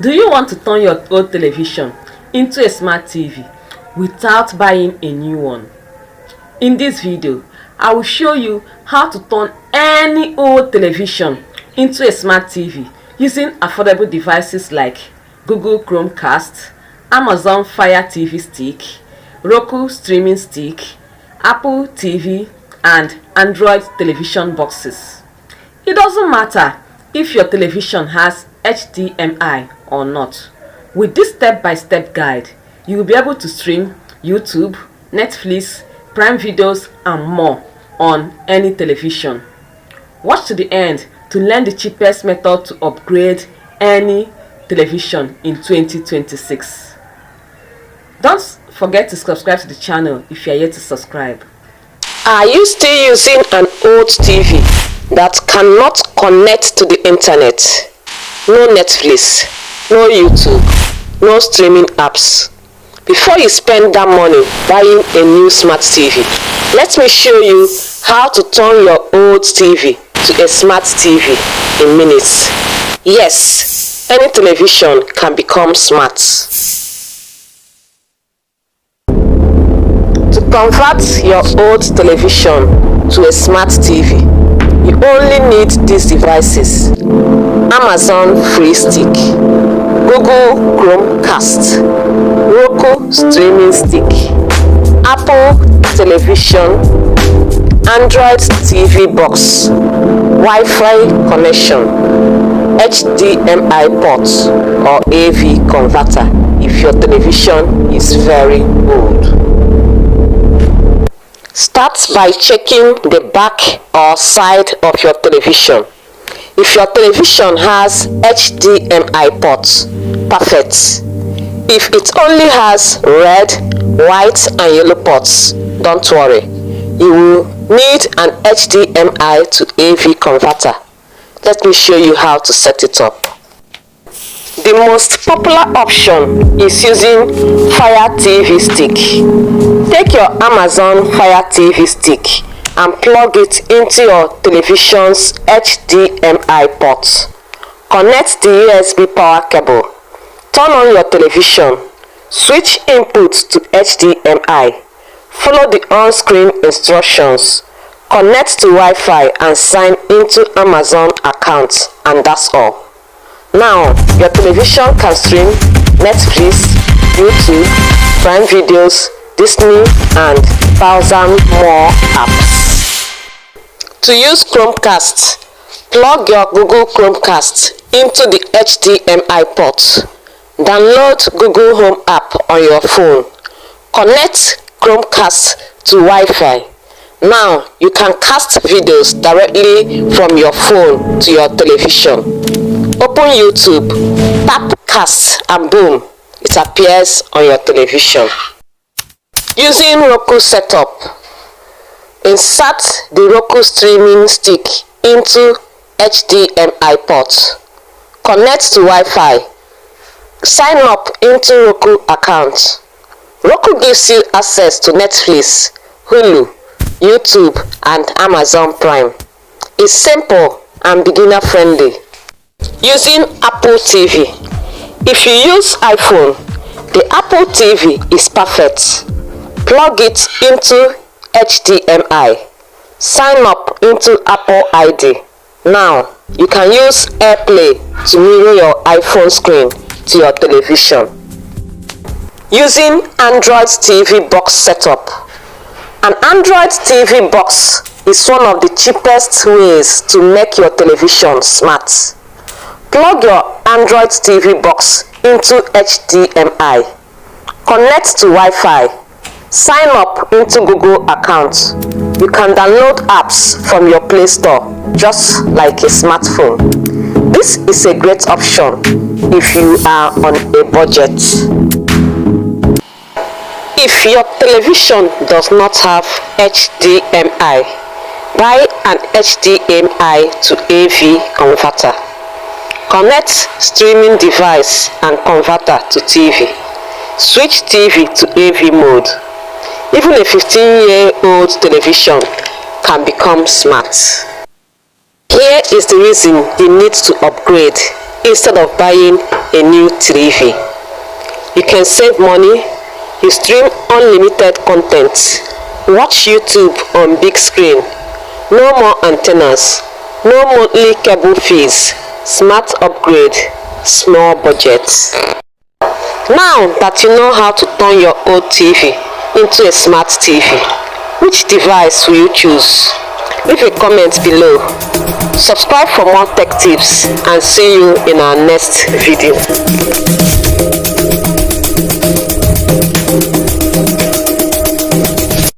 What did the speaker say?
Do you want to turn your old television into a smart TV without buying a new one? In this video, I will show you how to turn any old television into a smart TV using affordable devices like Google Chromecast, Amazon Fire TV Stick, Roku streaming stick, Apple TV, and Android television boxes. It doesn't matter if your television has HDMI or not. With this step-by-step guide, you will be able to stream YouTube, Netflix, Prime Videos, and more on any television. Watch to the end to learn the cheapest method to upgrade any television in 2026. Don't forget to subscribe to the channel if you are yet to subscribe. Are you still using an old TV that cannot connect to the internet? No Netflix, no YouTube, no streaming apps. Before you spend that money buying a new smart TV, let me show you how to turn your old TV to a smart TV in minutes. Yes, any television can become smart. To convert your old television to a smart TV, you only need these devices: Amazon Fire Stick, Google Chromecast, Roku streaming stick, Apple television, Android TV box, Wi-Fi connection, HDMI port or AV converter if your television is very old. Start by checking the back or side of your television. If your television has HDMI ports, perfect. If it only has red, white and yellow ports, don't worry. You will need an HDMI to AV converter. Let me show you how to set it up. The most popular option is using Fire TV Stick. Take your Amazon Fire TV Stick and plug it into your television's HDMI port. Connect the USB power cable. Turn on your television. Switch inputs to HDMI. Follow the on-screen instructions. Connect to Wi-Fi and sign into Amazon account, and that's all. Now, your television can stream Netflix, YouTube, Prime Videos, Disney, and 1,000 more apps. To use Chromecast, plug your Google Chromecast into the HDMI port. Download Google Home app on your phone. Connect Chromecast to Wi-Fi. Now, you can cast videos directly from your phone to your television. Open YouTube, tap cast, and boom, it appears on your television. Using Roku setup, insert the Roku streaming stick into HDMI port. Connect to Wi-Fi. Sign up into Roku account. Roku gives you access to Netflix, Hulu, YouTube, and Amazon Prime. It's simple and beginner friendly. Using Apple TV. If you use iPhone, the Apple TV is perfect. Plug it into HDMI. Sign up into Apple ID. Now, you can use AirPlay to mirror your iPhone screen to your television. Using Android TV box setup. An Android TV box is one of the cheapest ways to make your television smart. Plug your Android TV box into HDMI. Connect to Wi-Fi. Sign up into Google account. You can download apps from your Play Store just like a smartphone. This is a great option if you are on a budget. If your television does not have HDMI, buy an HDMI to AV converter. Connect streaming device and converter to TV. Switch TV to AV mode. Even a 15-year-old television can become smart. Here is the reason you need to upgrade. instead of buying a new TV. You can save money, you stream unlimited content, watch YouTube on big screen, no more antennas, no monthly cable fees, smart upgrade, small budget. Now that you know how to turn your old TV into a smart TV, which device will you choose? Leave a comment below. Subscribe for more tech tips and see you in our next video.